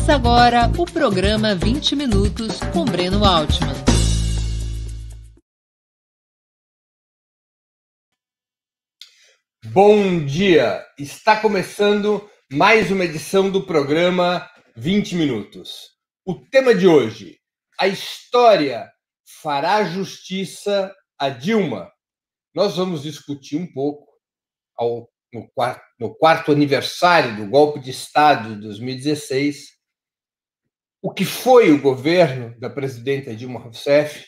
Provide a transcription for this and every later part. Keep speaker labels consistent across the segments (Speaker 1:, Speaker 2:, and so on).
Speaker 1: Começa agora o programa 20 Minutos com Breno Altman.
Speaker 2: Bom dia! Está começando mais uma edição do programa 20 Minutos. O tema de hoje: a história fará justiça a Dilma. Nós vamos discutir um pouco no quarto aniversário do golpe de Estado de 2016, o que foi o governo da presidenta Dilma Rousseff,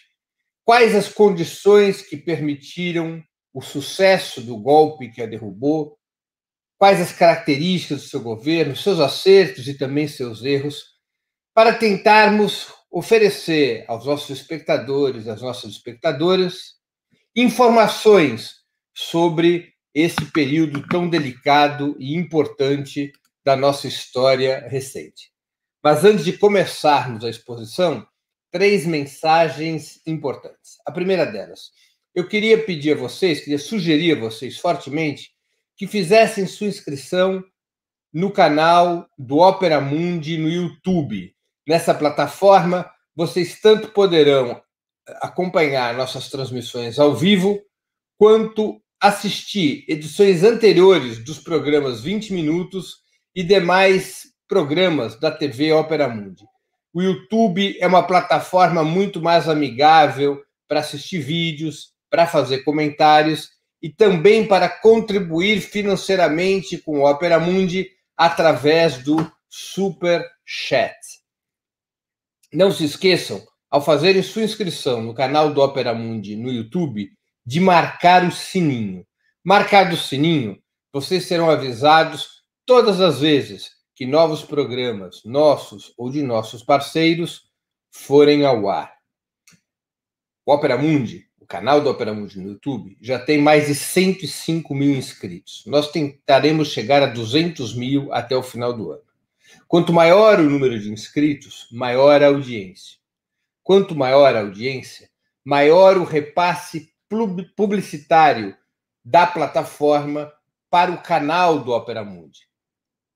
Speaker 2: quais as condições que permitiram o sucesso do golpe que a derrubou, quais as características do seu governo, seus acertos e também seus erros, para tentarmos oferecer aos nossos espectadores, às nossas espectadoras, informações sobre esse período tão delicado e importante da nossa história recente. Mas antes de começarmos a exposição, 3 mensagens importantes. A primeira delas: eu queria sugerir a vocês fortemente que fizessem sua inscrição no canal do Opera Mundi no YouTube. Nessa plataforma, vocês tanto poderão acompanhar nossas transmissões ao vivo, quanto assistir edições anteriores dos programas 20 Minutos e demais programas da TV Opera Mundi. O YouTube é uma plataforma muito mais amigável para assistir vídeos, para fazer comentários e também para contribuir financeiramente com o Opera Mundi através do Super Chat. Não se esqueçam, ao fazerem sua inscrição no canal do Opera Mundi no YouTube, de marcar o sininho. Marcado o sininho, vocês serão avisados todas as vezes que novos programas nossos ou de nossos parceiros forem ao ar. O Opera Mundi, o canal do Opera Mundi no YouTube, já tem mais de 105 mil inscritos. Nós tentaremos chegar a 200 mil até o final do ano. Quanto maior o número de inscritos, maior a audiência. Quanto maior a audiência, maior o repasse publicitário da plataforma para o canal do Opera Mundi.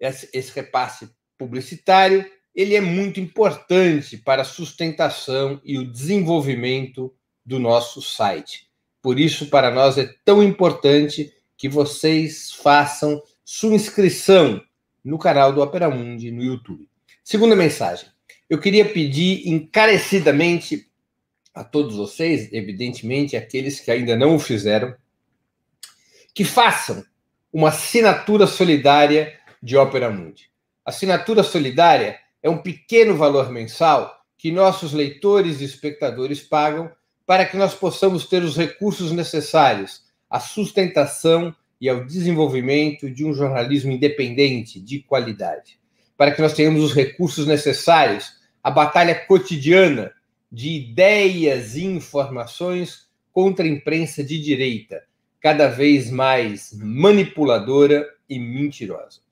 Speaker 2: Esse repasse publicitário ele é muito importante para a sustentação e o desenvolvimento do nosso site. Por isso, para nós é tão importante que vocês façam sua inscrição no canal do Opera Mundi no YouTube. Segunda mensagem: eu queria pedir encarecidamente a todos vocês, evidentemente aqueles que ainda não o fizeram, que façam uma assinatura solidária de Opera Mundi. A assinatura solidária é um pequeno valor mensal que nossos leitores e espectadores pagam para que nós possamos ter os recursos necessários à sustentação e ao desenvolvimento de um jornalismo independente, de qualidade. Para que nós tenhamos os recursos necessários à batalha cotidiana de ideias e informações contra a imprensa de direita, cada vez mais manipuladora e mentirosa.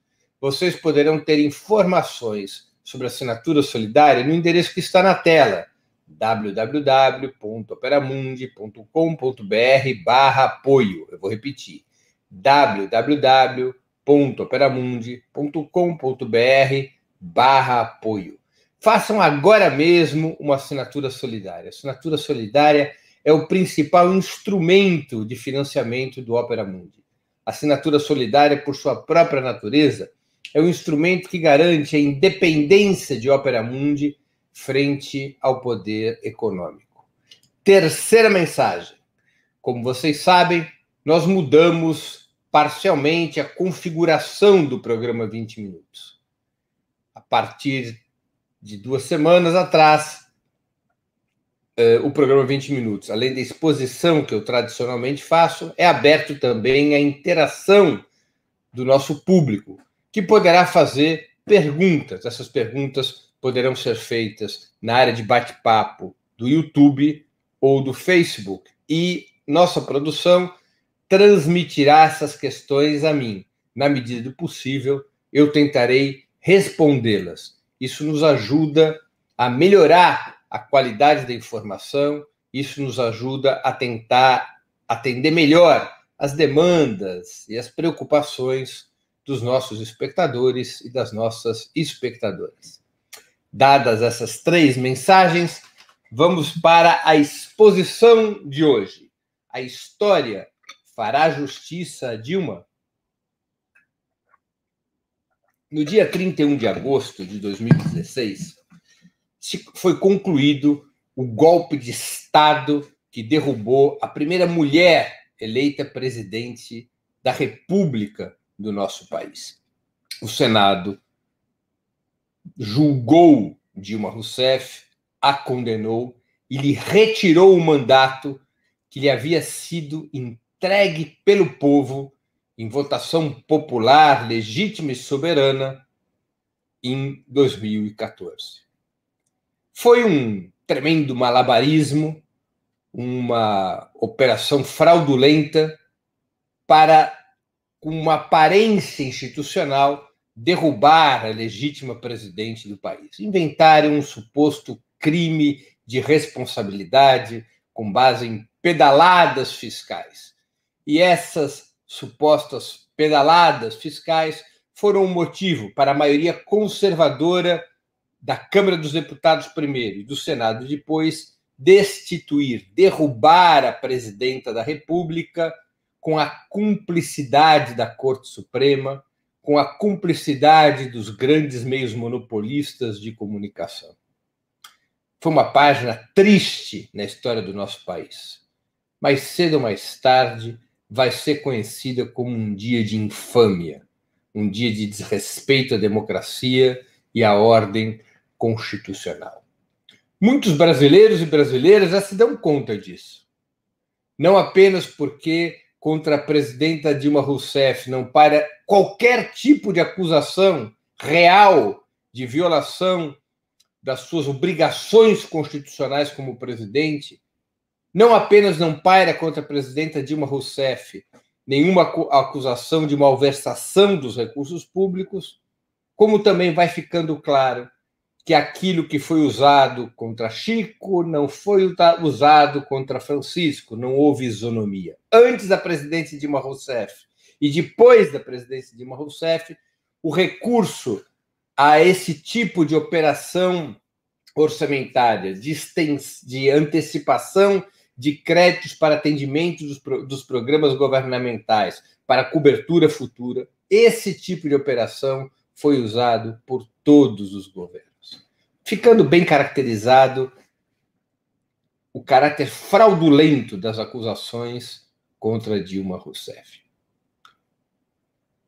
Speaker 2: Vocês poderão ter informações sobre a assinatura solidária no endereço que está na tela, www.operamundi.com.br/apoio. Eu vou repetir, www.operamundi.com.br/apoio. Façam agora mesmo uma assinatura solidária. A assinatura solidária é o principal instrumento de financiamento do Opera Mundi. A assinatura solidária, por sua própria natureza, é um instrumento que garante a independência de Opera Mundi frente ao poder econômico. Terceira mensagem: como vocês sabem, nós mudamos parcialmente a configuração do programa 20 Minutos. A partir de 2 semanas atrás, o programa 20 Minutos, além da exposição que eu tradicionalmente faço, é aberto também à interação do nosso público, que poderá fazer perguntas. Essas perguntas poderão ser feitas na área de bate-papo do YouTube ou do Facebook. E nossa produção transmitirá essas questões a mim. Na medida do possível, eu tentarei respondê-las. Isso nos ajuda a melhorar a qualidade da informação, isso nos ajuda a tentar atender melhor as demandas e as preocupações dos nossos espectadores e das nossas espectadoras. Dadas essas 3 mensagens, vamos para a exposição de hoje. A história fará justiça a Dilma? No dia 31 de agosto de 2016, foi concluído o golpe de Estado que derrubou a primeira mulher eleita presidente da República do nosso país. O Senado julgou Dilma Rousseff, a condenou e lhe retirou o mandato que lhe havia sido entregue pelo povo em votação popular, legítima e soberana em 2014. Foi um tremendo malabarismo, uma operação fraudulenta para, com uma aparência institucional, derrubar a legítima presidente do país. Inventaram um suposto crime de responsabilidade com base em pedaladas fiscais. E essas supostas pedaladas fiscais foram o motivo para a maioria conservadora da Câmara dos Deputados primeiro e do Senado depois destituir, derrubar a presidenta da República com a cumplicidade da Corte Suprema, com a cumplicidade dos grandes meios monopolistas de comunicação. Foi uma página triste na história do nosso país. Mais cedo ou mais tarde, vai ser conhecida como um dia de infâmia, um dia de desrespeito à democracia e à ordem constitucional. Muitos brasileiros e brasileiras já se dão conta disso. Não apenas porque contra a presidenta Dilma Rousseff não para qualquer tipo de acusação real de violação das suas obrigações constitucionais como presidente, não apenas não paira contra a presidenta Dilma Rousseff nenhuma acusação de malversação dos recursos públicos, como também vai ficando claro que aquilo que foi usado contra Chico não foi usado contra Francisco, não houve isonomia. Antes da presidência Dilma Rousseff e depois da presidência Dilma Rousseff, o recurso a esse tipo de operação orçamentária, de antecipação de créditos para atendimento dos programas governamentais, para cobertura futura, esse tipo de operação foi usado por todos os governos. Ficando bem caracterizado o caráter fraudulento das acusações contra Dilma Rousseff.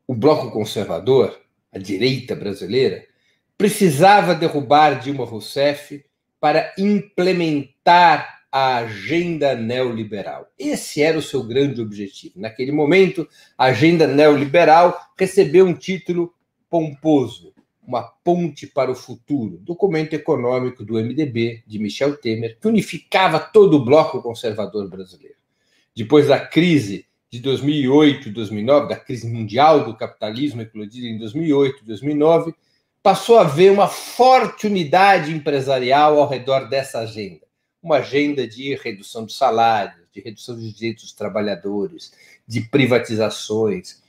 Speaker 2: O bloco conservador, a direita brasileira, precisava derrubar Dilma Rousseff para implementar a agenda neoliberal. Esse era o seu grande objetivo. Naquele momento, a agenda neoliberal recebeu um título pomposo, Uma Ponte para o Futuro, documento econômico do MDB, de Michel Temer, que unificava todo o bloco conservador brasileiro. Depois da crise de 2008 e 2009, da crise mundial do capitalismo eclodida em 2008 e 2009, passou a haver uma forte unidade empresarial ao redor dessa agenda. Uma agenda de redução de salários, de redução dos direitos dos trabalhadores, de privatizações,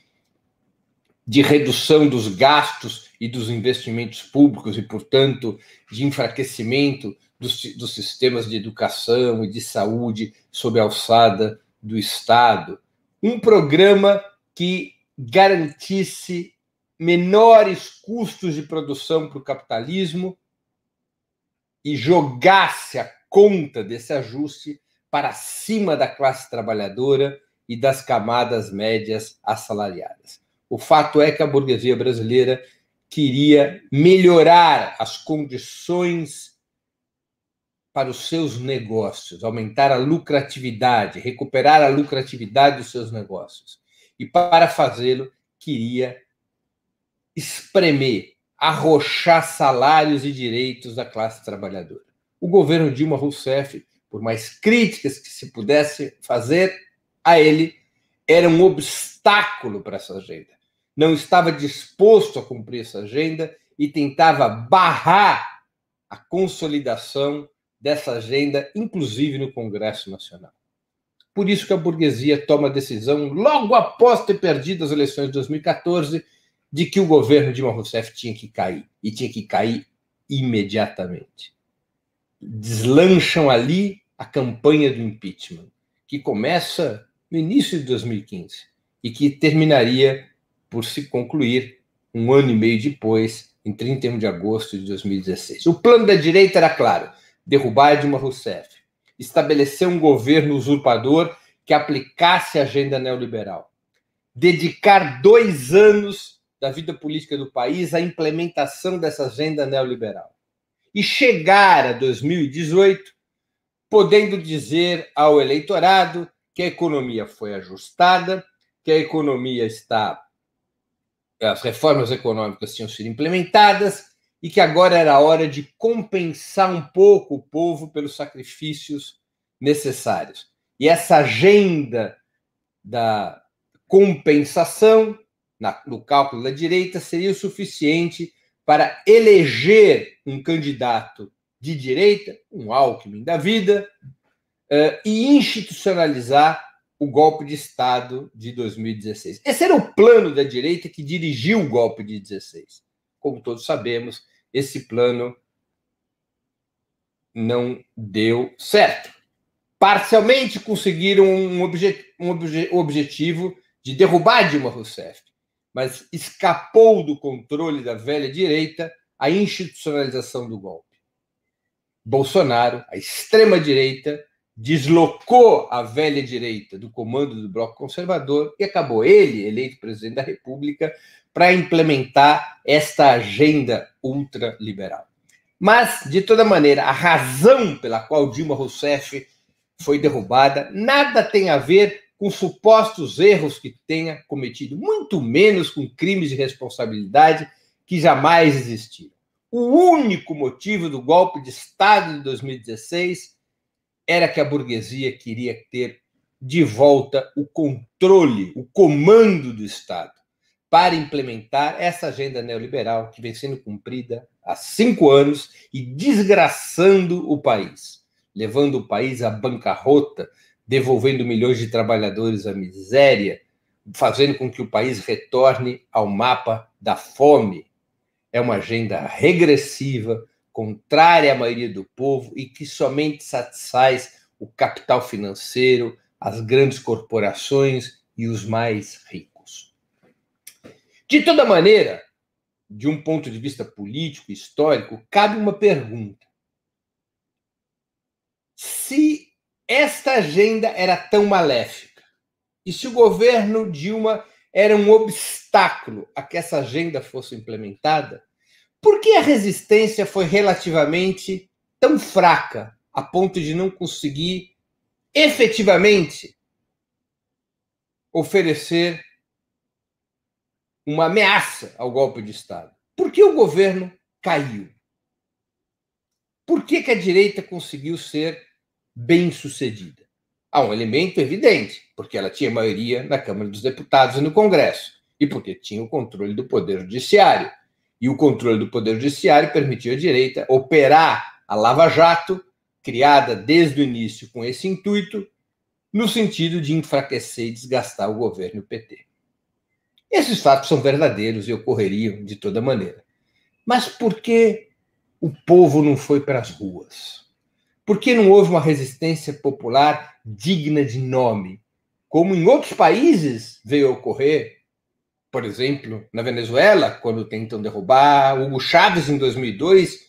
Speaker 2: de redução dos gastos e dos investimentos públicos e, portanto, de enfraquecimento dos sistemas de educação e de saúde sob a alçada do Estado. Um programa que garantisse menores custos de produção para o capitalismo e jogasse a conta desse ajuste para cima da classe trabalhadora e das camadas médias assalariadas. O fato é que a burguesia brasileira queria melhorar as condições para os seus negócios, aumentar a lucratividade, recuperar a lucratividade dos seus negócios. E, para fazê-lo, queria espremer, arrochar salários e direitos da classe trabalhadora. O governo Dilma Rousseff, por mais críticas que se pudesse fazer a ele, era um obstáculo para essa agenda. Não estava disposto a cumprir essa agenda e tentava barrar a consolidação dessa agenda, inclusive no Congresso Nacional. Por isso que a burguesia toma a decisão, logo após ter perdido as eleições de 2014, de que o governo Dilma Rousseff tinha que cair, e tinha que cair imediatamente. Deslancham ali a campanha do impeachment, que começa no início de 2015 e que terminaria por se concluir um ano e meio depois, em 31 de agosto de 2016. O plano da direita era claro: derrubar Dilma Rousseff, estabelecer um governo usurpador que aplicasse a agenda neoliberal, dedicar 2 anos da vida política do país à implementação dessa agenda neoliberal e chegar a 2018 podendo dizer ao eleitorado que a economia foi ajustada, que a economia as reformas econômicas tinham sido implementadas e que agora era a hora de compensar um pouco o povo pelos sacrifícios necessários. E essa agenda da compensação, no cálculo da direita, seria o suficiente para eleger um candidato de direita, um Alckmin da vida, e institucionalizar o golpe de Estado de 2016. Esse era o plano da direita que dirigiu o golpe de 16. Como todos sabemos, esse plano não deu certo. Parcialmente conseguiram o objetivo de derrubar Dilma Rousseff, mas escapou do controle da velha direita a institucionalização do golpe. Bolsonaro, a extrema-direita, deslocou a velha direita do comando do Bloco Conservador e acabou ele, eleito presidente da República, para implementar esta agenda ultraliberal. Mas, de toda maneira, a razão pela qual Dilma Rousseff foi derrubada nada tem a ver com supostos erros que tenha cometido, muito menos com crimes de responsabilidade que jamais existiram. O único motivo do golpe de Estado de 2016 era que a burguesia queria ter de volta o controle, o comando do Estado, para implementar essa agenda neoliberal que vem sendo cumprida há 5 anos e desgraçando o país, levando o país à bancarrota, devolvendo milhões de trabalhadores à miséria, fazendo com que o país retorne ao mapa da fome. É uma agenda regressiva, contrária à maioria do povo e que somente satisfaz o capital financeiro, as grandes corporações e os mais ricos. De toda maneira, de um ponto de vista político e histórico, cabe uma pergunta. Se esta agenda era tão maléfica e se o governo Dilma era um obstáculo a que essa agenda fosse implementada, por que a resistência foi relativamente tão fraca a ponto de não conseguir efetivamente oferecer uma ameaça ao golpe de Estado? Por que o governo caiu? Por que a direita conseguiu ser bem-sucedida? Há um elemento evidente, porque ela tinha maioria na Câmara dos Deputados e no Congresso, e porque tinha o controle do Poder Judiciário. E o controle do Poder Judiciário permitiu à direita operar a Lava Jato, criada desde o início com esse intuito, no sentido de enfraquecer e desgastar o governo PT. Esses fatos são verdadeiros e ocorreriam de toda maneira. Mas por que o povo não foi para as ruas? Por que não houve uma resistência popular digna de nome, como em outros países veio a ocorrer? Por exemplo, na Venezuela, quando tentam derrubar Hugo Chávez em 2002,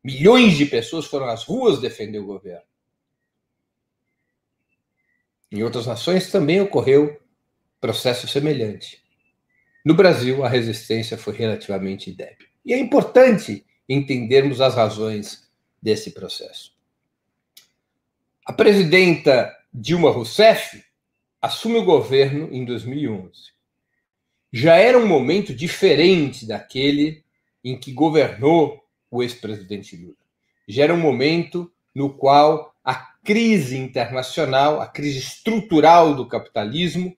Speaker 2: milhões de pessoas foram às ruas defender o governo. Em outras nações também ocorreu processo semelhante. No Brasil, a resistência foi relativamente débil. E é importante entendermos as razões desse processo. A presidenta Dilma Rousseff assume o governo em 2011. Já era um momento diferente daquele em que governou o ex-presidente Lula. Já era um momento no qual a crise internacional, a crise estrutural do capitalismo,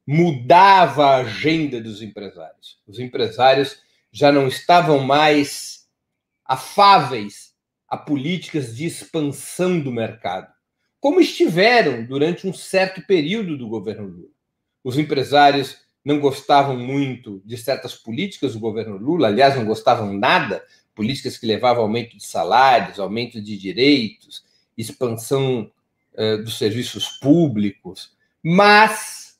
Speaker 2: mudava a agenda dos empresários. Os empresários já não estavam mais afáveis a políticas de expansão do mercado, como estiveram durante um certo período do governo Lula. Os empresários não gostavam muito de certas políticas do governo Lula, aliás, não gostavam nada, políticas que levavam ao aumento de salários, aumento de direitos, expansão dos serviços públicos, mas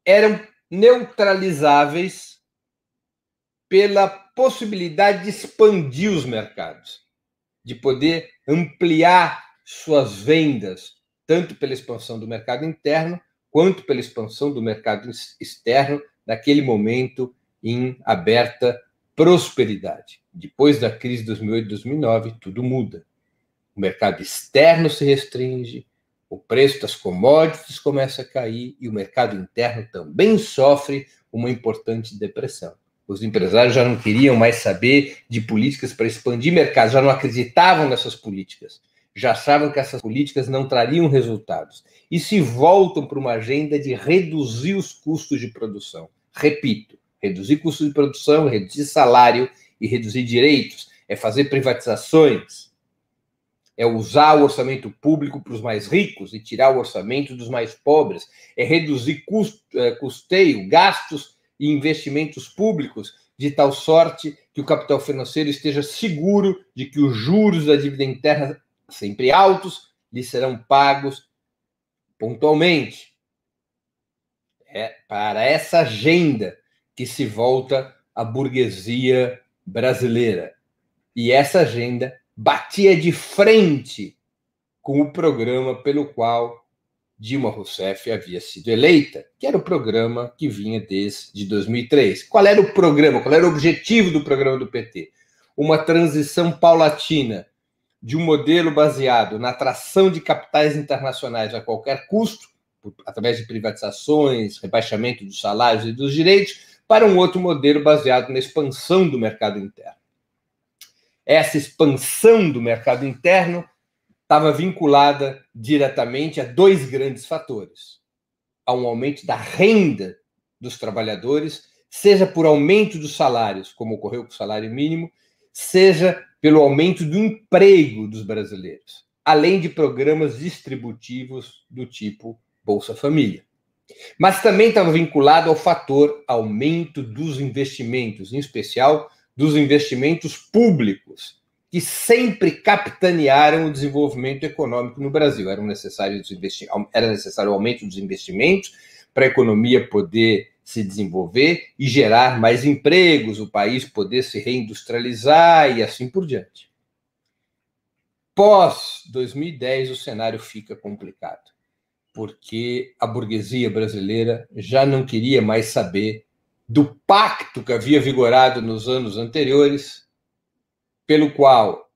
Speaker 2: eram neutralizáveis pela possibilidade de expandir os mercados, de poder ampliar suas vendas, tanto pela expansão do mercado interno, quanto pela expansão do mercado externo, naquele momento em aberta prosperidade. Depois da crise de 2008 e 2009, tudo muda. O mercado externo se restringe, o preço das commodities começa a cair e o mercado interno também sofre uma importante depressão. Os empresários já não queriam mais saber de políticas para expandir mercados, já não acreditavam nessas políticas, já achavam que essas políticas não trariam resultados e se voltam para uma agenda de reduzir os custos de produção. Repito, reduzir custos de produção, reduzir salário e reduzir direitos, é fazer privatizações, é usar o orçamento público para os mais ricos e tirar o orçamento dos mais pobres, é reduzir custeio, gastos e investimentos públicos de tal sorte que o capital financeiro esteja seguro de que os juros da dívida interna, sempre altos, lhe serão pagos pontualmente. É para essa agenda que se volta a burguesia brasileira. E essa agenda batia de frente com o programa pelo qual Dilma Rousseff havia sido eleita, que era o programa que vinha desde 2003. Qual era o programa? Qual era o objetivo do programa do PT? Uma transição paulatina de um modelo baseado na atração de capitais internacionais a qualquer custo, através de privatizações, rebaixamento dos salários e dos direitos, para um outro modelo baseado na expansão do mercado interno. Essa expansão do mercado interno estava vinculada diretamente a dois grandes fatores: a um aumento da renda dos trabalhadores, seja por aumento dos salários, como ocorreu com o salário mínimo, seja pelo aumento do emprego dos brasileiros, além de programas distributivos do tipo Bolsa Família. Mas também estava vinculado ao fator aumento dos investimentos, em especial dos investimentos públicos, que sempre capitanearam o desenvolvimento econômico no Brasil. Era necessário o aumento dos investimentos para a economia poder se desenvolver e gerar mais empregos, o país poder se reindustrializar e assim por diante. Pós 2010, o cenário fica complicado, porque a burguesia brasileira já não queria mais saber do pacto que havia vigorado nos anos anteriores, pelo qual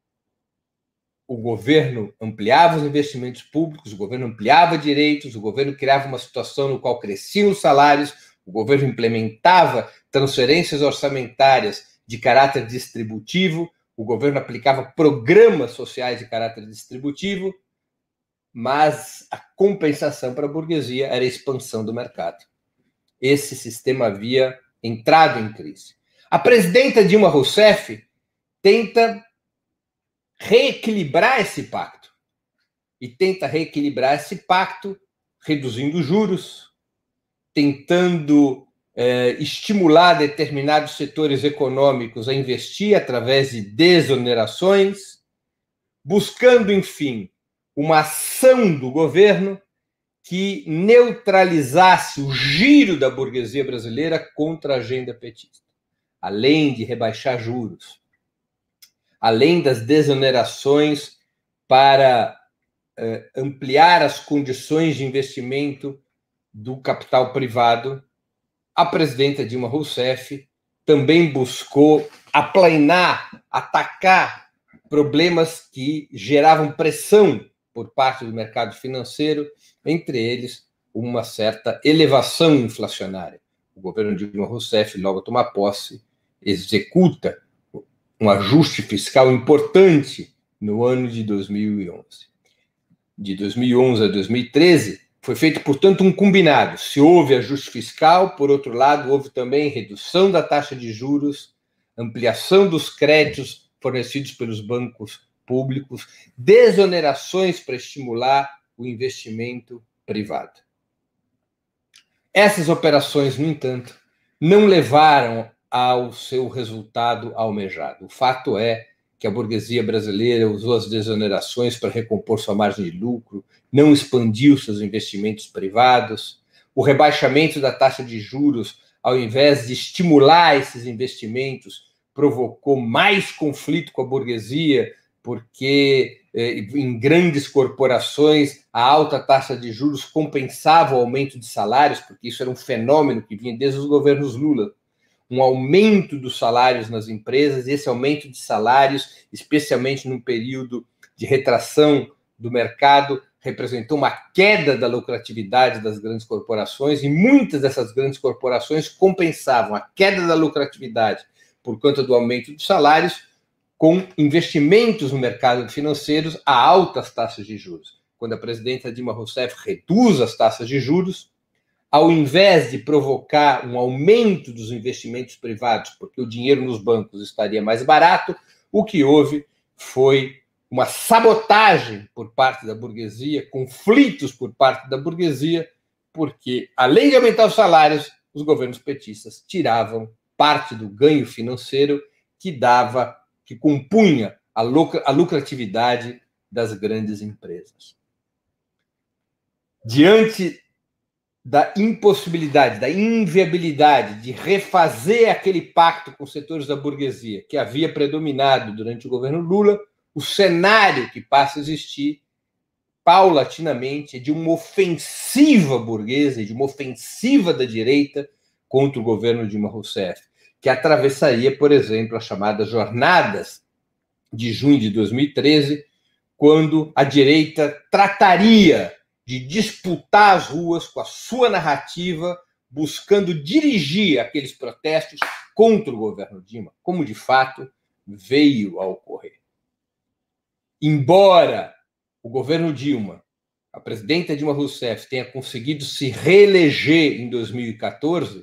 Speaker 2: o governo ampliava os investimentos públicos, o governo ampliava direitos, o governo criava uma situação no qual cresciam os salários, o governo implementava transferências orçamentárias de caráter distributivo, o governo aplicava programas sociais de caráter distributivo, mas a compensação para a burguesia era a expansão do mercado. Esse sistema havia entrado em crise. A presidenta Dilma Rousseff tenta reequilibrar esse pacto. E tenta reequilibrar esse pacto reduzindo juros, tentando estimular determinados setores econômicos a investir através de desonerações, buscando, enfim, uma ação do governo que neutralizasse o giro da burguesia brasileira contra a agenda petista, além de rebaixar juros, além das desonerações para ampliar as condições de investimento do capital privado. A presidenta Dilma Rousseff também buscou aplanar, atacar problemas que geravam pressão por parte do mercado financeiro, entre eles uma certa elevação inflacionária. O governo de Dilma Rousseff, logo toma posse, executa um ajuste fiscal importante no ano de 2011. De 2011 a 2013, foi feito, portanto, um combinado. Se houve ajuste fiscal, por outro lado, houve também redução da taxa de juros, ampliação dos créditos fornecidos pelos bancos públicos, desonerações para estimular o investimento privado. Essas operações, no entanto, não levaram ao seu resultado almejado. O fato é que a burguesia brasileira usou as desonerações para recompor sua margem de lucro, não expandiu seus investimentos privados, o rebaixamento da taxa de juros, ao invés de estimular esses investimentos, provocou mais conflito com a burguesia, porque em grandes corporações a alta taxa de juros compensava o aumento de salários, porque isso era um fenômeno que vinha desde os governos Lula. Um aumento dos salários nas empresas, e esse aumento de salários, especialmente num período de retração do mercado, representou uma queda da lucratividade das grandes corporações, e muitas dessas grandes corporações compensavam a queda da lucratividade por conta do aumento dos salários com investimentos no mercado financeiro a altas taxas de juros. Quando a presidenta Dilma Rousseff reduz as taxas de juros, ao invés de provocar um aumento dos investimentos privados, porque o dinheiro nos bancos estaria mais barato, o que houve foi uma sabotagem por parte da burguesia, conflitos por parte da burguesia, porque, além de aumentar os salários, os governos petistas tiravam parte do ganho financeiro que compunha a lucratividade das grandes empresas. Diante da impossibilidade, da inviabilidade de refazer aquele pacto com os setores da burguesia que havia predominado durante o governo Lula, o cenário que passa a existir, paulatinamente, é de uma ofensiva burguesa, de uma ofensiva da direita contra o governo Dilma Rousseff, que atravessaria, por exemplo, as chamadas jornadas de junho de 2013, quando a direita trataria de disputar as ruas com a sua narrativa, buscando dirigir aqueles protestos contra o governo Dilma, como de fato veio a ocorrer. Embora o governo Dilma, a presidenta Dilma Rousseff, tenha conseguido se reeleger em 2014,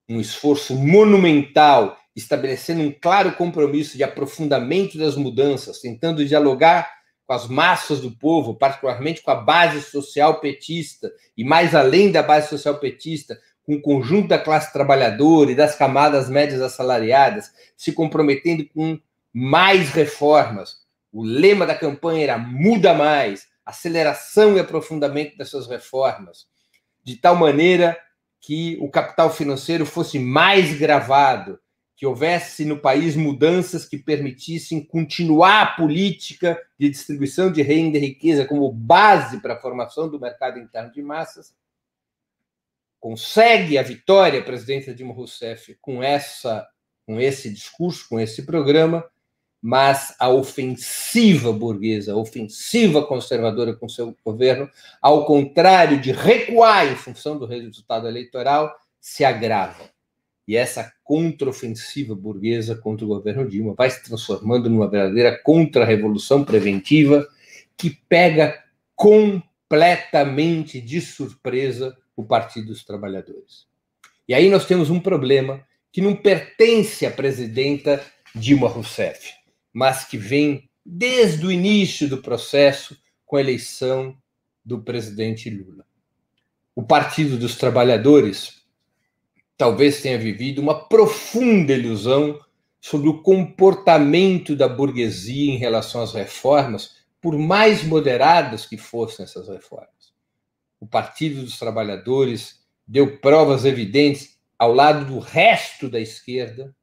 Speaker 2: um esforço monumental, estabelecendo um claro compromisso de aprofundamento das mudanças, tentando dialogar com as massas do povo, particularmente com a base social petista, e mais além da base social petista, com o conjunto da classe trabalhadora e das camadas médias assalariadas, se comprometendo com mais reformas. O lema da campanha era "Muda Mais", aceleração e aprofundamento dessas reformas, de tal maneira que o capital financeiro fosse mais gravado, que houvesse no país mudanças que permitissem continuar a política de distribuição de renda e riqueza como base para a formação do mercado interno de massas. Consegue a vitória a presidenta Dilma Rousseff com esse discurso, com esse programa, mas a ofensiva burguesa, a ofensiva conservadora com seu governo, ao contrário de recuar em função do resultado eleitoral, se agrava. E essa contraofensiva burguesa contra o governo Dilma vai se transformando numa verdadeira contra-revolução preventiva que pega completamente de surpresa o Partido dos Trabalhadores. E aí nós temos um problema que não pertence à presidenta Dilma Rousseff, mas que vem desde o início do processo com a eleição do presidente Lula. O Partido dos Trabalhadores talvez tenha vivido uma profunda ilusão sobre o comportamento da burguesia em relação às reformas, por mais moderadas que fossem essas reformas. O Partido dos Trabalhadores deu provas evidentes, ao lado do resto da esquerda,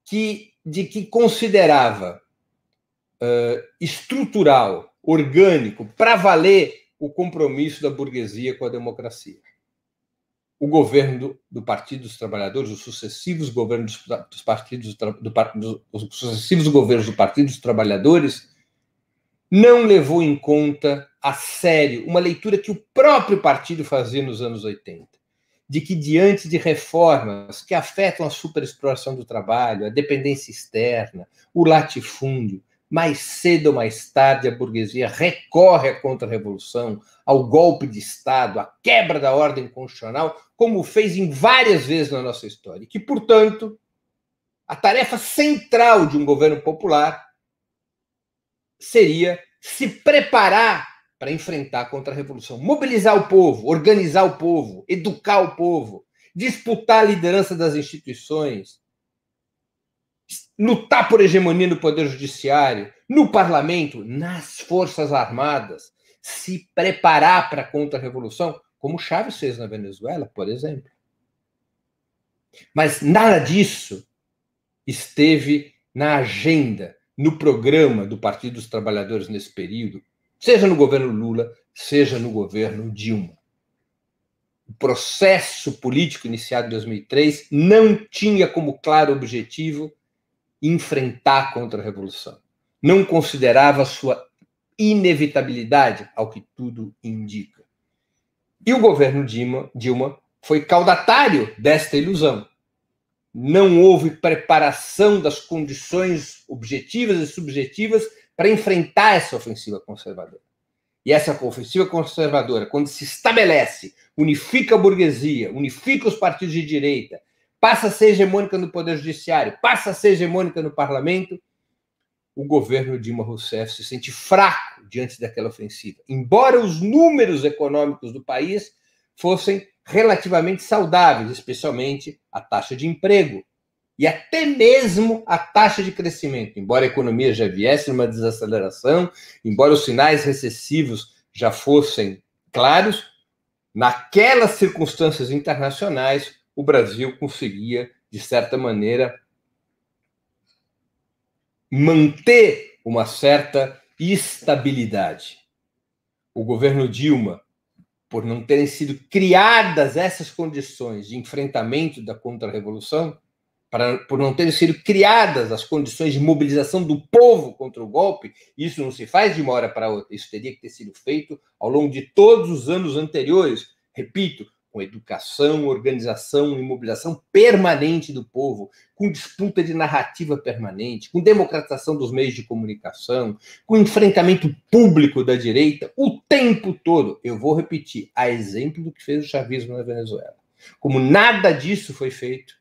Speaker 2: de que considerava estrutural, orgânico, para valer o compromisso da burguesia com a democracia. O governo do Partido dos Trabalhadores, os sucessivos governos dos partidos, os sucessivos governos do Partido dos Trabalhadores, não levou em conta a sério uma leitura que o próprio partido fazia nos anos 80, de que diante de reformas que afetam a superexploração do trabalho, a dependência externa, o latifúndio, mais cedo ou mais tarde a burguesia recorre à contra-revolução, ao golpe de Estado, à quebra da ordem constitucional, como fez em várias vezes na nossa história. E que, portanto, a tarefa central de um governo popular seria se preparar para enfrentar a contra-revolução, mobilizar o povo, organizar o povo, educar o povo, disputar a liderança das instituições, lutar por hegemonia no poder judiciário, no parlamento, nas forças armadas, se preparar para a contra-revolução, como Chávez fez na Venezuela, por exemplo. Mas nada disso esteve na agenda, no programa do Partido dos Trabalhadores nesse período, seja no governo Lula, seja no governo Dilma. O processo político iniciado em 2003 não tinha como claro objetivo enfrentar a contra-revolução. Não considerava sua inevitabilidade, ao que tudo indica. E o governo Dilma foi caudatário desta ilusão. Não houve preparação das condições objetivas e subjetivas para enfrentar essa ofensiva conservadora. E essa ofensiva conservadora, quando se estabelece, unifica a burguesia, unifica os partidos de direita, passa a ser hegemônica no Poder Judiciário, passa a ser hegemônica no Parlamento, o governo Dilma Rousseff se sente fraco diante daquela ofensiva. Embora os números econômicos do país fossem relativamente saudáveis, especialmente a taxa de emprego e até mesmo a taxa de crescimento. Embora a economia já viesse numa desaceleração, embora os sinais recessivos já fossem claros, naquelas circunstâncias internacionais, o Brasil conseguia, de certa maneira, manter uma certa estabilidade. O governo Dilma, por não terem sido criadas essas condições de enfrentamento da contra-revolução, por não terem sido criadas as condições de mobilização do povo contra o golpe, isso não se faz de uma hora para outra, isso teria que ter sido feito ao longo de todos os anos anteriores, repito, com educação, organização e mobilização permanente do povo, com disputa de narrativa permanente, com democratização dos meios de comunicação, com enfrentamento público da direita o tempo todo. Eu vou repetir, a exemplo do que fez o chavismo na Venezuela. Como nada disso foi feito,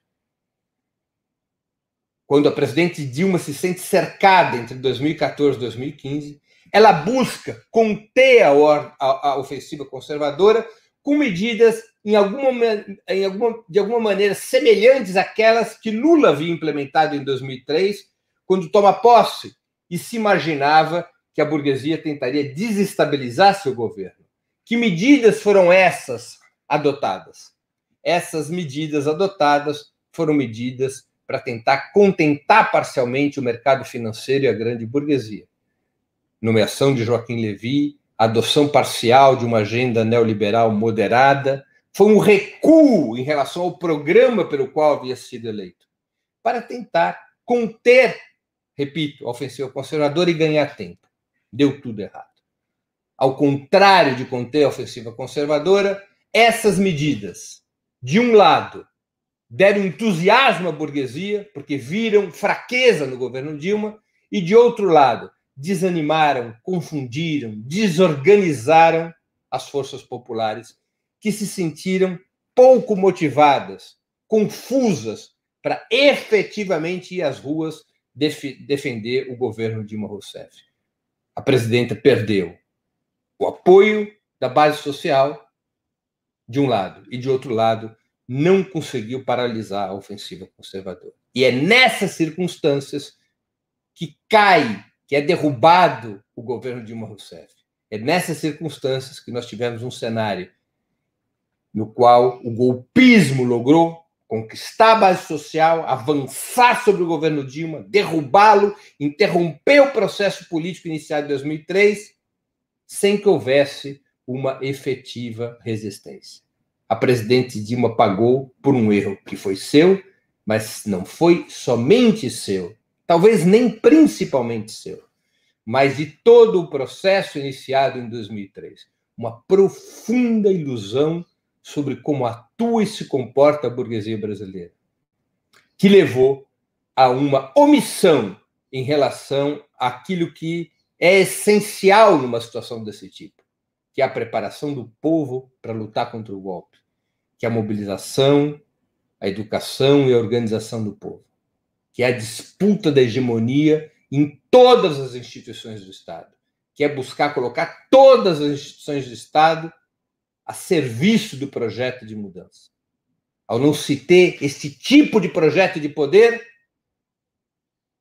Speaker 2: quando a presidente Dilma se sente cercada entre 2014 e 2015, ela busca conter a ofensiva conservadora com medidas de alguma maneira semelhantes àquelas que Lula havia implementado em 2003, quando toma posse e se imaginava que a burguesia tentaria desestabilizar seu governo. Que medidas foram essas adotadas? Essas medidas adotadas foram medidas para tentar contentar parcialmente o mercado financeiro e a grande burguesia. Nomeação de Joaquim Levy, adoção parcial de uma agenda neoliberal moderada, foi um recuo em relação ao programa pelo qual havia sido eleito, para tentar conter, repito, a ofensiva conservadora e ganhar tempo. Deu tudo errado. Ao contrário de conter a ofensiva conservadora, essas medidas, de um lado, deram entusiasmo à burguesia, porque viram fraqueza no governo Dilma, e, de outro lado, desanimaram, confundiram, desorganizaram as forças populares, que se sentiram pouco motivadas, confusas, para efetivamente ir às ruas defender o governo Dilma Rousseff. A presidenta perdeu o apoio da base social, de um lado, e, de outro lado, não conseguiu paralisar a ofensiva conservadora. E é nessas circunstâncias que cai, que é derrubado o governo Dilma Rousseff. É nessas circunstâncias que nós tivemos um cenário no qual o golpismo logrou conquistar a base social, avançar sobre o governo Dilma, derrubá-lo, interromper o processo político iniciado em 2003, sem que houvesse uma efetiva resistência. A presidente Dilma pagou por um erro que foi seu, mas não foi somente seu, talvez nem principalmente seu, mas de todo o processo iniciado em 2003. Uma profunda ilusão sobre como atua e se comporta a burguesia brasileira, que levou a uma omissão em relação àquilo que é essencial numa situação desse tipo, que é a preparação do povo para lutar contra o golpe, que é a mobilização, a educação e a organização do povo, que é a disputa da hegemonia em todas as instituições do Estado, que é buscar colocar todas as instituições do Estado a serviço do projeto de mudança. ao não se ter esse tipo de projeto de poder,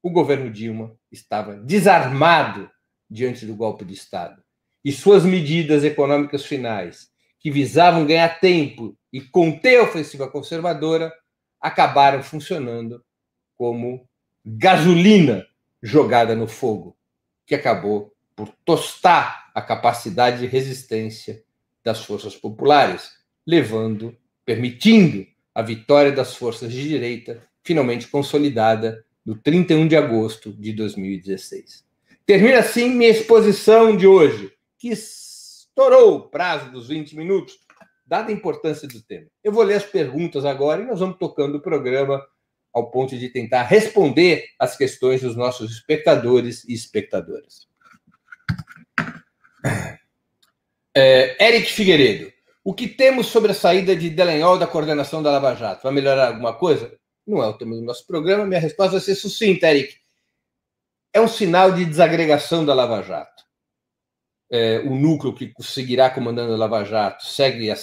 Speaker 2: o governo Dilma estava desarmado diante do golpe de Estado. E suas medidas econômicas finais, que visavam ganhar tempo e conter a ofensiva conservadora, acabaram funcionando como gasolina jogada no fogo, que acabou por tostar a capacidade de resistência das forças populares, permitindo a vitória das forças de direita, finalmente consolidada no 31 de agosto de 2016. Termina assim minha exposição de hoje, que estourou o prazo dos 20 minutos, dada a importância do tema. Eu vou ler as perguntas agora e nós vamos tocando o programa ao ponto de tentar responder às questões dos nossos espectadores e espectadoras. Eric Figueiredo. O que temos sobre a saída de Dallagnol da coordenação da Lava Jato? Vai melhorar alguma coisa? Não é o tema do nosso programa, minha resposta vai ser sucinta, Eric. É um sinal de desagregação da Lava Jato. O núcleo que seguirá comandando a Lava Jato segue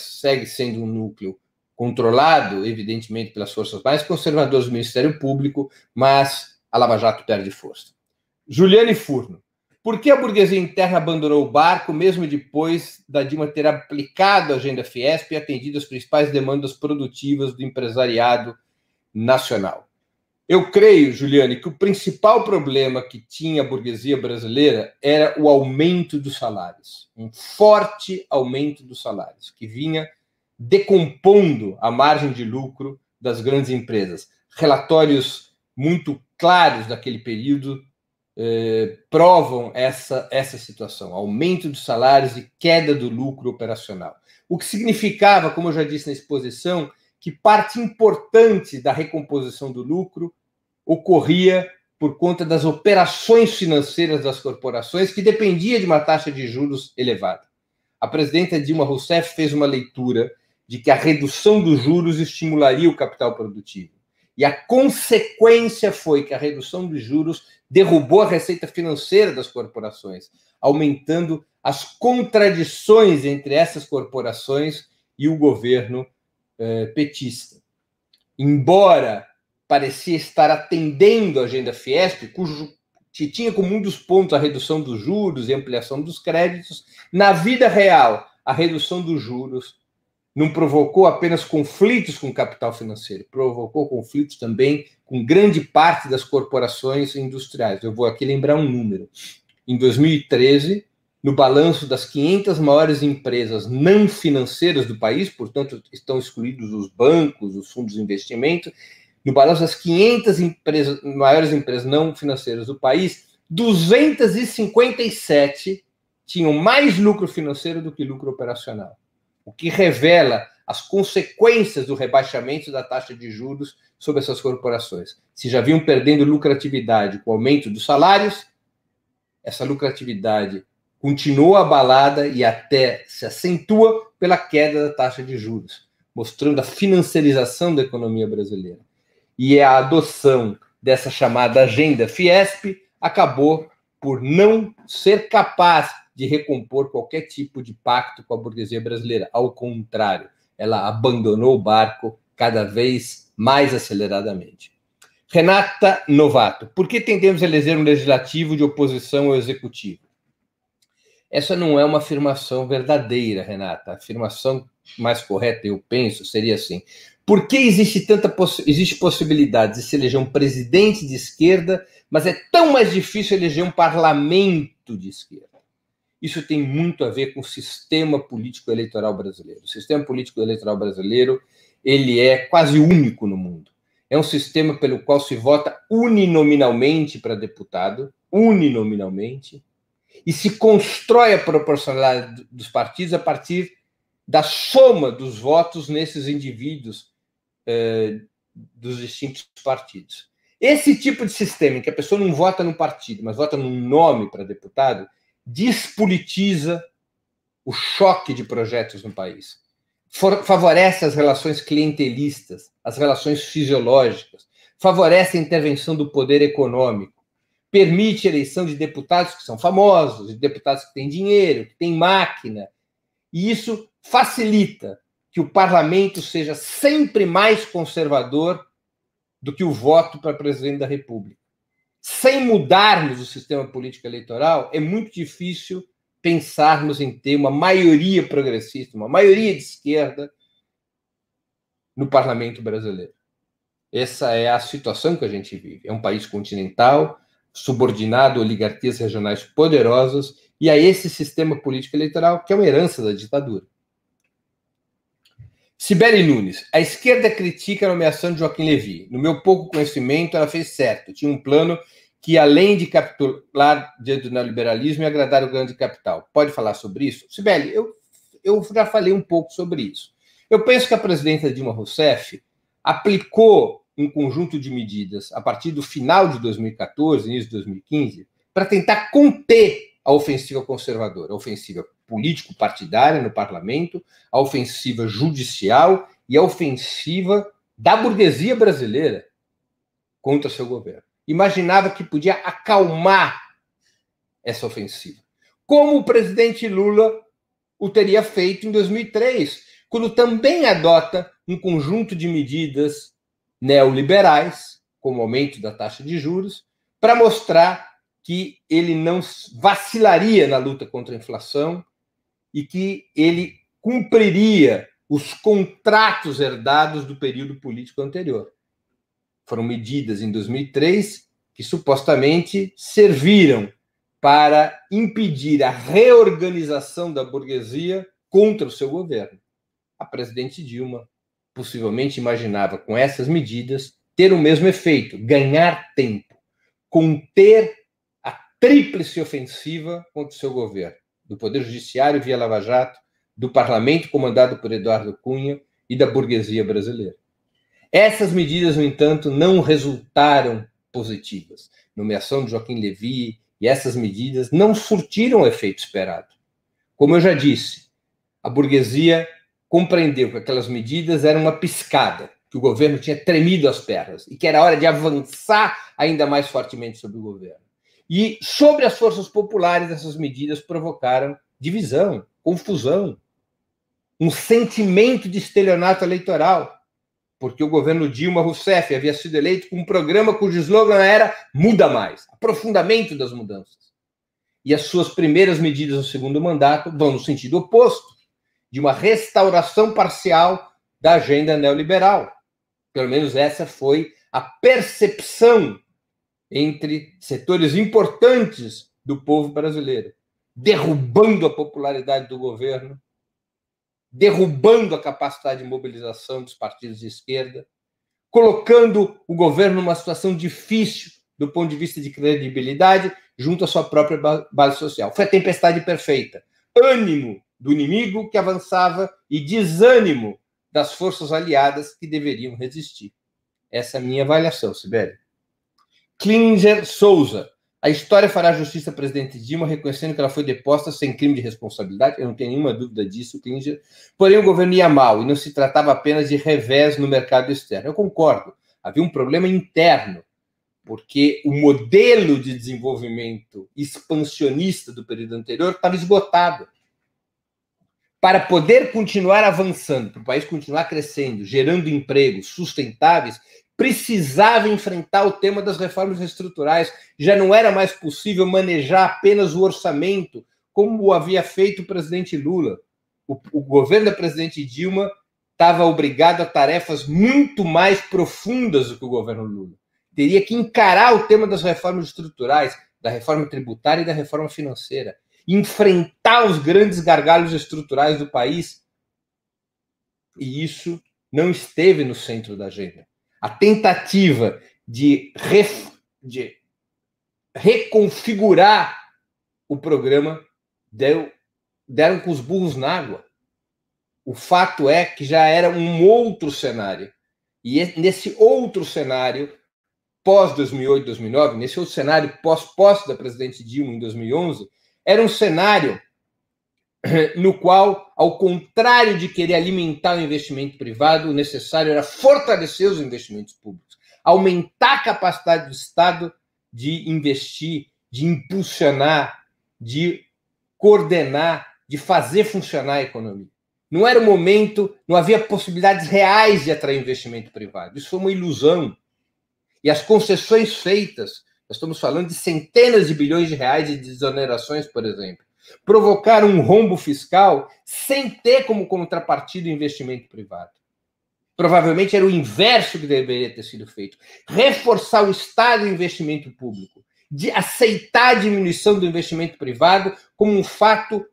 Speaker 2: sendo um núcleo controlado, evidentemente, pelas forças mais conservadoras do Ministério Público, mas a Lava Jato perde força. Juliane Furno. Por que a burguesia interna abandonou o barco, mesmo depois da Dilma ter aplicado a agenda Fiesp e atendido as principais demandas produtivas do empresariado nacional? Eu creio, Juliane, que o principal problema que tinha a burguesia brasileira era o aumento dos salários. Um forte aumento dos salários, que vinha decompondo a margem de lucro das grandes empresas. Relatórios muito claros daquele período provam essa situação, aumento dos salários e queda do lucro operacional. O que significava, como eu já disse na exposição, que parte importante da recomposição do lucro ocorria por conta das operações financeiras das corporações, que dependia de uma taxa de juros elevada. A presidenta Dilma Rousseff fez uma leitura de que a redução dos juros estimularia o capital produtivo. E a consequência foi que a redução dos juros derrubou a receita financeira das corporações, aumentando as contradições entre essas corporações e o governo petista. Embora parecia estar atendendo a agenda Fiesp, que tinha como um dos pontos a redução dos juros e ampliação dos créditos, na vida real, a redução dos juros não provocou apenas conflitos com o capital financeiro, provocou conflitos também com grande parte das corporações industriais. Eu vou aqui lembrar um número. Em 2013, no balanço das 500 maiores empresas não financeiras do país, portanto, estão excluídos os bancos, os fundos de investimento, no balanço das 500 maiores empresas não financeiras do país, 257 tinham mais lucro financeiro do que lucro operacional, o que revela as consequências do rebaixamento da taxa de juros sobre essas corporações. Se já vinham perdendo lucratividade com o aumento dos salários, essa lucratividade continua abalada e até se acentua pela queda da taxa de juros, mostrando a financiarização da economia brasileira. E a adoção dessa chamada agenda Fiesp acabou por não ser capaz de recompor qualquer tipo de pacto com a burguesia brasileira. Ao contrário, ela abandonou o barco cada vez mais aceleradamente. Renata Novato, por que tendemos a eleger um legislativo de oposição ao executivo? Essa não é uma afirmação verdadeira, Renata. A afirmação mais correta, eu penso, seria assim: por que existe possibilidade de se eleger um presidente de esquerda, mas é tão mais difícil eleger um parlamento de esquerda? Isso tem muito a ver com o sistema político-eleitoral brasileiro. O sistema político-eleitoral brasileiro, ele é quase único no mundo. É um sistema pelo qual se vota uninominalmente para deputado, uninominalmente, e se constrói a proporcionalidade dos partidos a partir da soma dos votos nesses indivíduos dos distintos partidos. Esse tipo de sistema, em que a pessoa não vota no partido, mas vota num nome para deputado, despolitiza o choque de projetos no país. Favorece as relações clientelistas, as relações fisiológicas, favorece a intervenção do poder econômico, permite a eleição de deputados que são famosos, de deputados que têm dinheiro, que têm máquina, e isso facilita que o parlamento seja sempre mais conservador do que o voto para presidente da República. Sem mudarmos o sistema político eleitoral, é muito difícil pensarmos em ter uma maioria progressista, uma maioria de esquerda no parlamento brasileiro. Essa é a situação que a gente vive. É um país continental, subordinado a oligarquias regionais poderosas e a esse sistema político eleitoral que é uma herança da ditadura. Cibele Nunes, a esquerda critica a nomeação de Joaquim Levy. No meu pouco conhecimento, ela fez certo. Tinha um plano que, além de capitular diante do neoliberalismo e agradar o grande capital. Pode falar sobre isso? Cibele, eu já falei um pouco sobre isso. Eu penso que a presidenta Dilma Rousseff aplicou um conjunto de medidas a partir do final de 2014, início de 2015, para tentar conter a ofensiva conservadora, a ofensiva político-partidária no parlamento, a ofensiva judicial e a ofensiva da burguesia brasileira contra seu governo. Imaginava que podia acalmar essa ofensiva, como o presidente Lula o teria feito em 2003, quando também adota um conjunto de medidas neoliberais, como o aumento da taxa de juros, para mostrar que ele não vacilaria na luta contra a inflação e que ele cumpriria os contratos herdados do período político anterior. Foram medidas em 2003 que supostamente serviram para impedir a reorganização da burguesia contra o seu governo. A presidente Dilma possivelmente imaginava, com essas medidas, ter o mesmo efeito, ganhar tempo, conter a tríplice ofensiva contra o seu governo, do Poder Judiciário via Lava Jato, do Parlamento comandado por Eduardo Cunha e da burguesia brasileira. Essas medidas, no entanto, não resultaram positivas. Nomeação de Joaquim Levy e essas medidas não surtiram o efeito esperado. Como eu já disse, a burguesia compreendeu que aquelas medidas eram uma piscada, que o governo tinha tremido as pernas e que era hora de avançar ainda mais fortemente sobre o governo. E sobre as forças populares, essas medidas provocaram divisão, confusão, um sentimento de estelionato eleitoral, porque o governo Dilma Rousseff havia sido eleito com um programa cujo slogan era Muda Mais, aprofundamento das mudanças. E as suas primeiras medidas no segundo mandato vão no sentido oposto, de uma restauração parcial da agenda neoliberal. Pelo menos essa foi a percepção entre setores importantes do povo brasileiro, derrubando a popularidade do governo, derrubando a capacidade de mobilização dos partidos de esquerda, colocando o governo numa situação difícil do ponto de vista de credibilidade junto à sua própria base social. Foi a tempestade perfeita. Ânimo do inimigo que avançava e desânimo das forças aliadas que deveriam resistir. Essa é a minha avaliação, Cibele. Klinger Souza. A história fará justiça à presidente Dilma, reconhecendo que ela foi deposta sem crime de responsabilidade. Eu não tenho nenhuma dúvida disso, Klinger. Porém, o governo ia mal e não se tratava apenas de revés no mercado externo. Eu concordo. Havia um problema interno, porque o modelo de desenvolvimento expansionista do período anterior estava esgotado. Para poder continuar avançando, para o país continuar crescendo, gerando empregos sustentáveis, precisava enfrentar o tema das reformas estruturais. Já não era mais possível manejar apenas o orçamento, como havia feito o presidente Lula. O governo da presidente Dilma estava obrigado a tarefas muito mais profundas do que o governo Lula. Teria que encarar o tema das reformas estruturais, da reforma tributária e da reforma financeira. Enfrentar os grandes gargalos estruturais do país. E isso não esteve no centro da agenda. A tentativa de reconfigurar o programa deram com os burros na água. O fato é que já era um outro cenário. E nesse outro cenário, pós-2008, 2009, nesse outro cenário pós-posse da presidente Dilma em 2011, era um cenário no qual, ao contrário de querer alimentar o investimento privado, o necessário era fortalecer os investimentos públicos, aumentar a capacidade do Estado de investir, de impulsionar, de coordenar, de fazer funcionar a economia. Não era o momento, não havia possibilidades reais de atrair investimento privado. Isso foi uma ilusão. E as concessões feitas, nós estamos falando de centenas de bilhões de reais de desonerações, por exemplo, provocaram um rombo fiscal sem ter como contrapartida o investimento privado. Provavelmente era o inverso que deveria ter sido feito. Reforçar o Estado e o investimento público, de aceitar a diminuição do investimento privado como um fato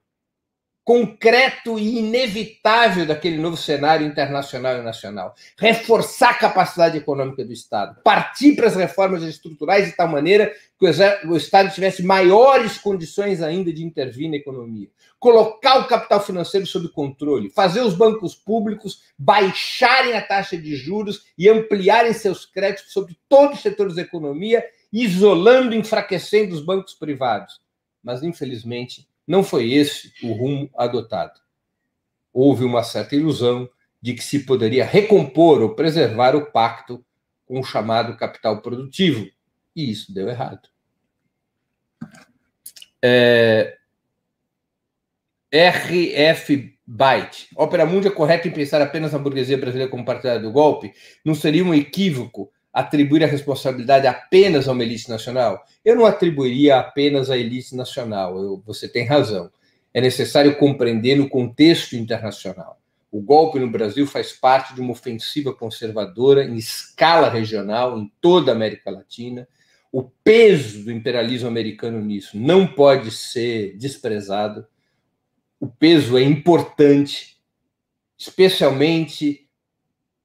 Speaker 2: concreto e inevitável daquele novo cenário internacional e nacional. Reforçar a capacidade econômica do Estado. Partir para as reformas estruturais de tal maneira que o Estado tivesse maiores condições ainda de intervir na economia. Colocar o capital financeiro sob controle. Fazer os bancos públicos baixarem a taxa de juros e ampliarem seus créditos sobre todos os setores da economia, isolando e enfraquecendo os bancos privados. Mas, infelizmente, não foi esse o rumo adotado. Houve uma certa ilusão de que se poderia recompor ou preservar o pacto com o chamado capital produtivo. E isso deu errado. RF Byte. Opera Mundi é correto em pensar apenas na burguesia brasileira como partidária do golpe? Não seria um equívoco atribuir a responsabilidade apenas a uma elite nacional? Eu não atribuiria apenas à elite nacional, você tem razão. É necessário compreender no contexto internacional. O golpe no Brasil faz parte de uma ofensiva conservadora em escala regional, em toda a América Latina. O peso do imperialismo americano nisso não pode ser desprezado. O peso é importante, especialmente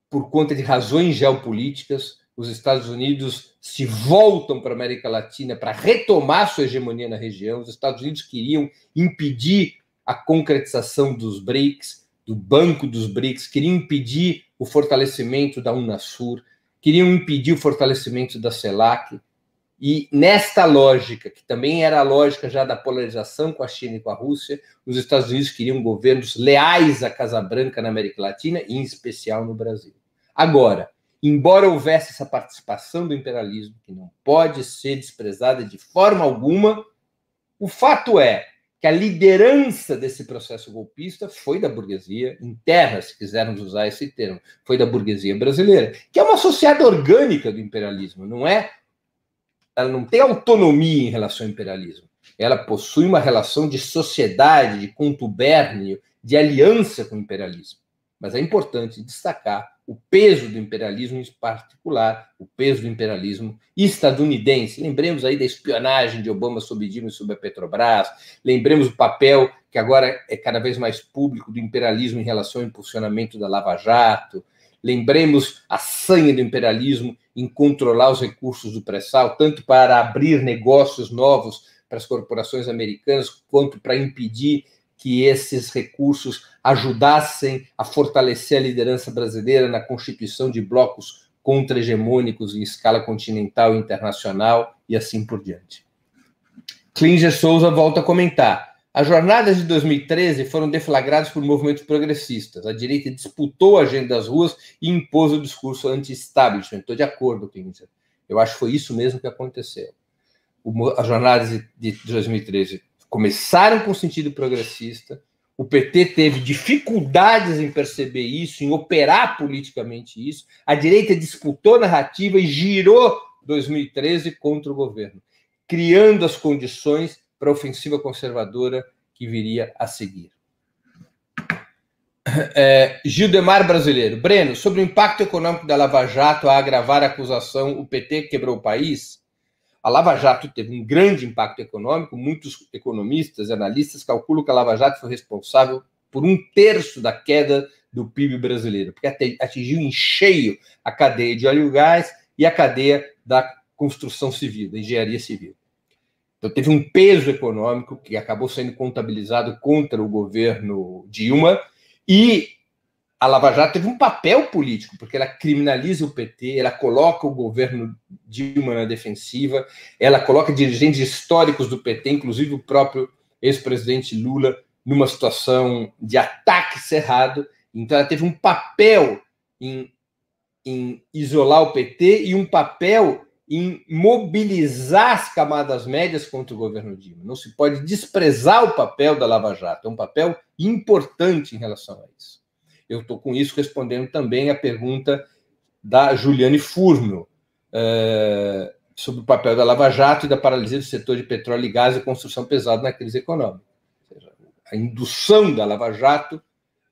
Speaker 2: por conta de razões geopolíticas. Os Estados Unidos se voltam para a América Latina para retomar sua hegemonia na região. Os Estados Unidos queriam impedir a concretização dos BRICS, do Banco dos BRICS, queriam impedir o fortalecimento da Unasur, queriam impedir o fortalecimento da CELAC. E nesta lógica, que também era a lógica já da polarização com a China e com a Rússia, os Estados Unidos queriam governos leais à Casa Branca na América Latina, e em especial no Brasil. Agora, embora houvesse essa participação do imperialismo, que não pode ser desprezada de forma alguma, o fato é que a liderança desse processo golpista foi da burguesia interna, se quisermos usar esse termo, foi da burguesia brasileira, que é uma associada orgânica do imperialismo, não é? Ela não tem autonomia em relação ao imperialismo. Ela possui uma relação de sociedade, de contubernio, de aliança com o imperialismo. Mas é importante destacar o peso do imperialismo, em particular, o peso do imperialismo estadunidense. Lembremos aí da espionagem de Obama sobre Dilma e sobre a Petrobras, lembremos o papel, que agora é cada vez mais público, do imperialismo em relação ao impulsionamento da Lava Jato, lembremos a sanha do imperialismo em controlar os recursos do pré-sal, tanto para abrir negócios novos para as corporações americanas, quanto para impedir que esses recursos ajudassem a fortalecer a liderança brasileira na constituição de blocos contra-hegemônicos em escala continental e internacional, e assim por diante. Klinger Souza volta a comentar. As jornadas de 2013 foram deflagradas por movimentos progressistas. A direita disputou a agenda das ruas e impôs o discurso anti-establishment. Estou de acordo, Klinger. Eu acho que foi isso mesmo que aconteceu. As jornadas de 2013 começaram com sentido progressista, o PT teve dificuldades em perceber isso, em operar politicamente isso, a direita disputou narrativa e girou 2013 contra o governo, criando as condições para a ofensiva conservadora que viria a seguir. Gildemar Brasileiro. Breno, sobre o impacto econômico da Lava Jato a agravar a acusação, o PT quebrou o país? A Lava Jato teve um grande impacto econômico. Muitos economistas e analistas calculam que a Lava Jato foi responsável por 1/3 da queda do PIB brasileiro, porque atingiu em cheio a cadeia de óleo e gás e a cadeia da construção civil, da engenharia civil. Então, teve um peso econômico que acabou sendo contabilizado contra o governo Dilma, e a Lava Jato teve um papel político, porque ela criminaliza o PT, ela coloca o governo Dilma na defensiva, ela coloca dirigentes históricos do PT, inclusive o próprio ex-presidente Lula, numa situação de ataque cerrado. Então, ela teve um papel em isolar o PT e um papel em mobilizar as camadas médias contra o governo Dilma. Não se pode desprezar o papel da Lava Jato, é um papel importante em relação a isso. Eu estou com isso respondendo também a pergunta da Juliane Furno sobre o papel da Lava Jato e da paralisia do setor de petróleo e gás e construção pesada na crise econômica. Ou seja, a indução da Lava Jato,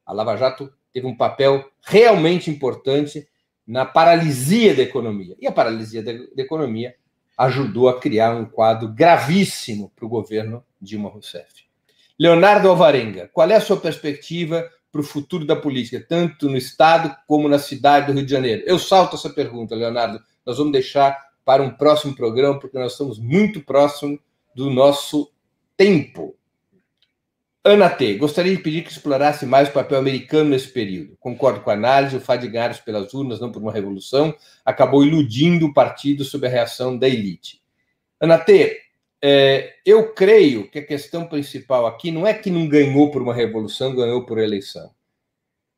Speaker 2: a Lava Jato teve um papel realmente importante na paralisia da economia. E a paralisia da economia ajudou a criar um quadro gravíssimo para o governo Dilma Rousseff. Leonardo Alvarenga, qual é a sua perspectiva para o futuro da política, tanto no Estado como na cidade do Rio de Janeiro? Eu salto essa pergunta, Leonardo. Nós vamos deixar para um próximo programa, porque nós estamos muito próximos do nosso tempo. Ana T., gostaria de pedir que explorasse mais o papel americano nesse período. Concordo com a análise, o fato de ganhar pelas urnas, não por uma revolução, acabou iludindo o partido sob a reação da elite. Ana T., eu creio que a questão principal aqui não é que não ganhou por uma revolução, ganhou por eleição.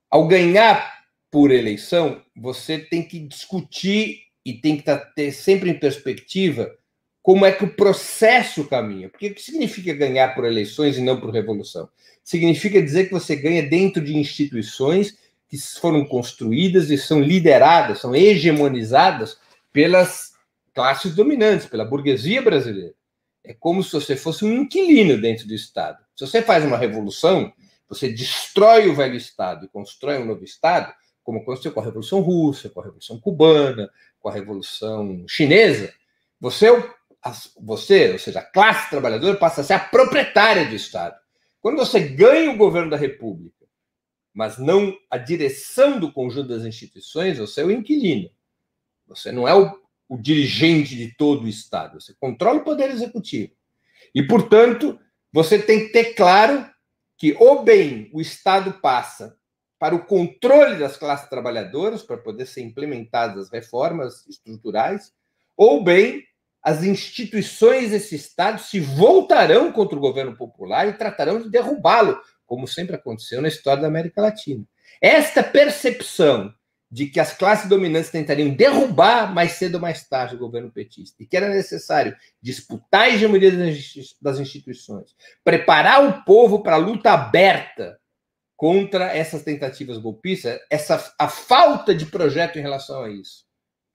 Speaker 2: Ao ganhar por eleição, você tem que discutir e tem que ter sempre em perspectiva como é que o processo caminha. Porque o que significa ganhar por eleições e não por revolução? Significa dizer que você ganha dentro de instituições que foram construídas e são lideradas, são hegemonizadas pelas classes dominantes, pela burguesia brasileira. É como se você fosse um inquilino dentro do Estado. Se você faz uma revolução, você destrói o velho Estado e constrói um novo Estado, como aconteceu com a Revolução Russa, com a Revolução Cubana, com a Revolução Chinesa, você, ou seja, a classe trabalhadora passa a ser a proprietária do Estado. Quando você ganha o governo da República, mas não a direção do conjunto das instituições, você é o inquilino. Você não é o dirigente de todo o Estado. Você controla o poder executivo. E, portanto, você tem que ter claro que, ou bem o Estado passa para o controle das classes trabalhadoras, para poder ser implementadas as reformas estruturais, ou bem as instituições desse Estado se voltarão contra o governo popular e tratarão de derrubá-lo, como sempre aconteceu na história da América Latina. Esta percepção de que as classes dominantes tentariam derrubar mais cedo ou mais tarde o governo petista e que era necessário disputar a hegemonia das instituições, preparar o povo para a luta aberta contra essas tentativas golpistas, a falta de projeto em relação a isso,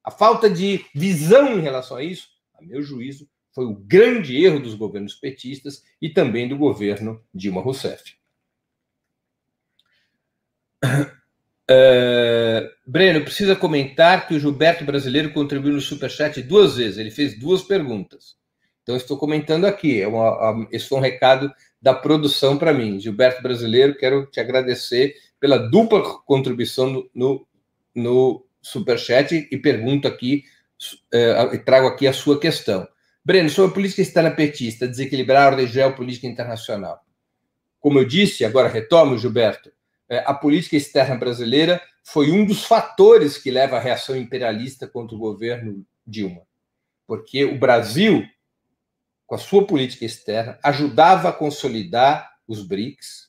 Speaker 2: a falta de visão em relação a isso, a meu juízo, foi o grande erro dos governos petistas e também do governo Dilma Rousseff. Breno, precisa comentar que o Gilberto Brasileiro contribuiu no Superchat 2 vezes. Ele fez 2 perguntas. Então, estou comentando aqui. Esse foi um recado da produção para mim. Gilberto Brasileiro, quero te agradecer pela dupla contribuição no Superchat e pergunto aqui, trago aqui a sua questão. Breno, sobre a política externa petista, desequilibrar a ordem geopolítica internacional. Como eu disse, agora retomo, Gilberto, a política externa brasileira foi um dos fatores que leva à reação imperialista contra o governo Dilma. Porque o Brasil, com a sua política externa, ajudava a consolidar os BRICS,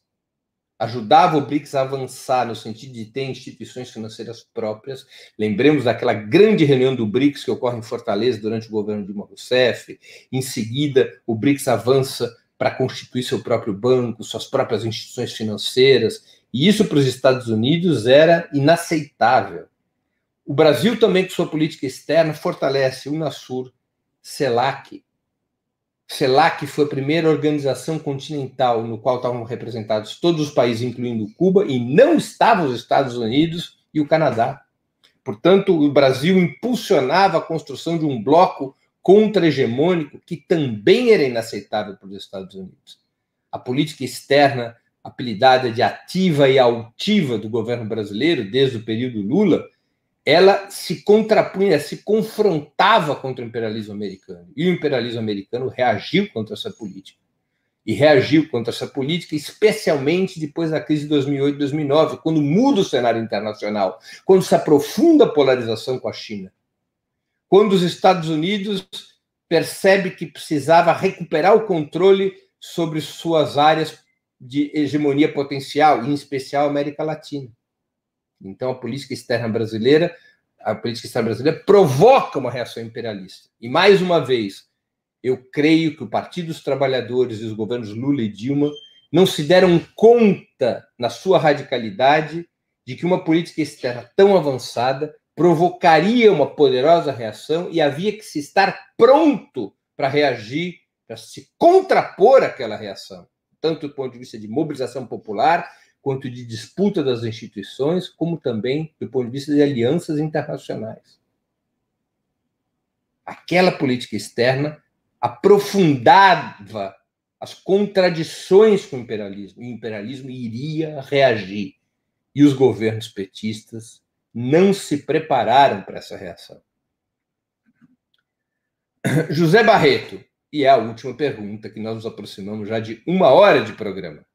Speaker 2: ajudava o BRICS a avançar no sentido de ter instituições financeiras próprias. Lembremos daquela grande reunião do BRICS que ocorre em Fortaleza durante o governo Dilma Rousseff. Em seguida, o BRICS avança para constituir seu próprio banco, suas próprias instituições financeiras. E isso para os Estados Unidos era inaceitável. O Brasil também, com sua política externa, fortalece o UNASUR, CELAC. CELAC foi a primeira organização continental no qual estavam representados todos os países, incluindo Cuba, e não estavam os Estados Unidos e o Canadá. Portanto, o Brasil impulsionava a construção de um bloco contra-hegemônico que também era inaceitável para os Estados Unidos. A política externa, apelidada de ativa e altiva do governo brasileiro, desde o período Lula, ela se contrapunha, se confrontava contra o imperialismo americano. E o imperialismo americano reagiu contra essa política. E reagiu contra essa política, especialmente depois da crise de 2008 e 2009, quando muda o cenário internacional, quando se aprofunda a polarização com a China. Quando os Estados Unidos percebe que precisava recuperar o controle sobre suas áreas de hegemonia potencial, em especial a América Latina. Então, a política externa brasileira provoca uma reação imperialista. E, mais uma vez, eu creio que o Partido dos Trabalhadores e os governos Lula e Dilma não se deram conta, na sua radicalidade, de que uma política externa tão avançada provocaria uma poderosa reação e havia que se estar pronto para reagir, para se contrapor àquela reação, tanto do ponto de vista de mobilização popular, quanto de disputa das instituições, como também do ponto de vista de alianças internacionais. Aquela política externa aprofundava as contradições com o imperialismo, e o imperialismo iria reagir. E os governos petistas não se prepararam para essa reação. José Barreto, e é a última pergunta, que nós nos aproximamos já de 1 hora de programa.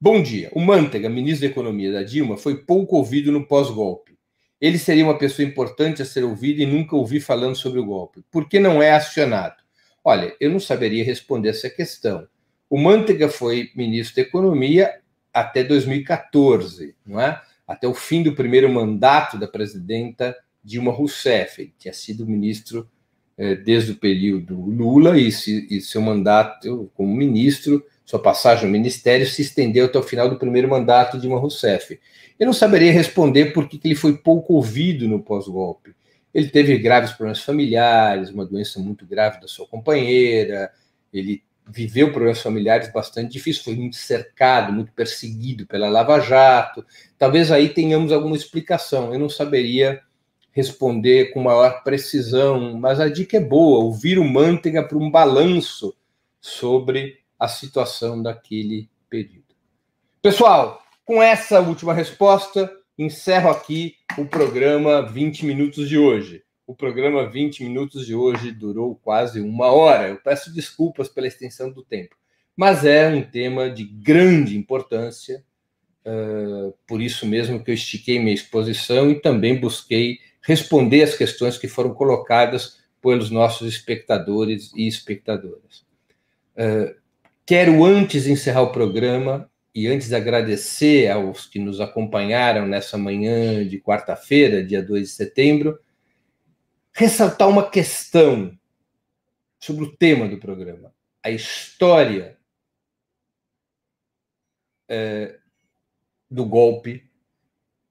Speaker 2: Bom dia. O Mantega, ministro da Economia da Dilma, foi pouco ouvido no pós-golpe. Ele seria uma pessoa importante a ser ouvida e nunca ouvi falando sobre o golpe. Por que não é acionado? Olha, eu não saberia responder essa questão. O Mantega foi ministro da Economia até 2014, não é? Até o fim do primeiro mandato da presidenta Dilma Rousseff. Ele tinha sido ministro desde o período Lula e seu mandato como ministro, sua passagem no ministério se estendeu até o final do primeiro mandato de Dilma Rousseff. Eu não saberia responder por que ele foi pouco ouvido no pós-golpe. Ele teve graves problemas familiares, uma doença muito grave da sua companheira, ele viveu problemas familiares bastante difíceis, foi muito cercado, muito perseguido pela Lava Jato. Talvez aí tenhamos alguma explicação. Eu não saberia responder com maior precisão, mas a dica é boa, ouvir o Mantega para um balanço sobre a situação daquele período. Pessoal, com essa última resposta, encerro aqui o programa 20 Minutos de hoje. O programa 20 Minutos de hoje durou quase 1 hora. Eu peço desculpas pela extensão do tempo, mas é um tema de grande importância, por isso mesmo que eu estiquei minha exposição e também busquei responder as questões que foram colocadas pelos nossos espectadores e espectadoras. Quero, antes de encerrar o programa e antes de agradecer aos que nos acompanharam nessa manhã de quarta-feira, dia 2 de setembro, ressaltar uma questão sobre o tema do programa. A história do golpe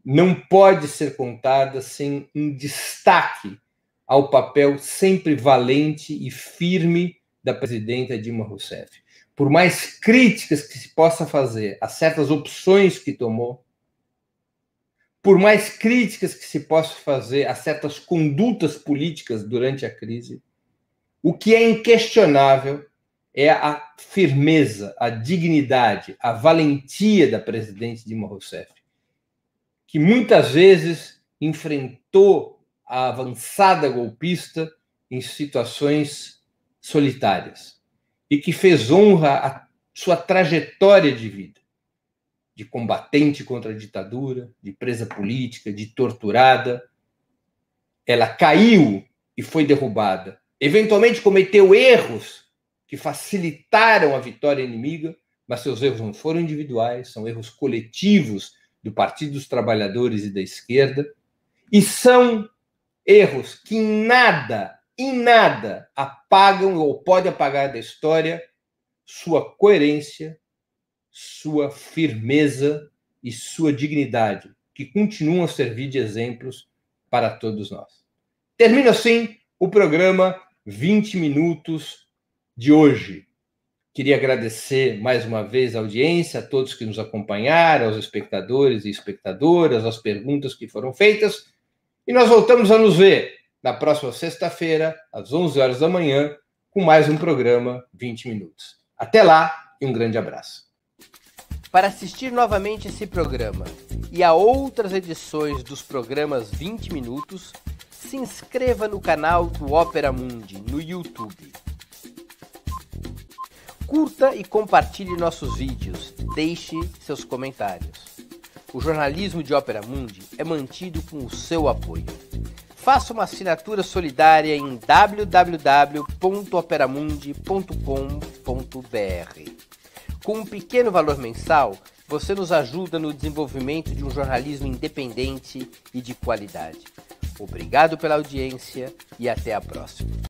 Speaker 2: não pode ser contada sem um destaque ao papel sempre valente e firme da presidenta Dilma Rousseff. Por mais críticas que se possa fazer a certas opções que tomou, por mais críticas que se possa fazer a certas condutas políticas durante a crise, o que é inquestionável é a firmeza, a dignidade, a valentia da presidente Dilma Rousseff, que muitas vezes enfrentou a avançada golpista em situações solitárias e que fez honra à sua trajetória de vida, de combatente contra a ditadura, de presa política, de torturada. Ela caiu e foi derrubada. Eventualmente cometeu erros que facilitaram a vitória inimiga, mas seus erros não foram individuais, são erros coletivos do Partido dos Trabalhadores e da esquerda, e são erros que em nada apagam ou podem apagar da história sua coerência, sua firmeza e sua dignidade, que continuam a servir de exemplos para todos nós. Termino assim o programa 20 Minutos de hoje. Queria agradecer mais uma vez a audiência, a todos que nos acompanharam, aos espectadores e espectadoras, as perguntas que foram feitas. E nós voltamos a nos ver na próxima sexta-feira, às 11 horas da manhã, com mais um programa 20 Minutos. Até lá e um grande abraço.
Speaker 3: Para assistir novamente esse programa e a outras edições dos programas 20 Minutos, se inscreva no canal do Opera Mundi no YouTube. Curta e compartilhe nossos vídeos, deixe seus comentários. O jornalismo de Opera Mundi é mantido com o seu apoio. Faça uma assinatura solidária em www.operamundi.com.br. Com um pequeno valor mensal, você nos ajuda no desenvolvimento de um jornalismo independente e de qualidade. Obrigado pela audiência e até a próxima.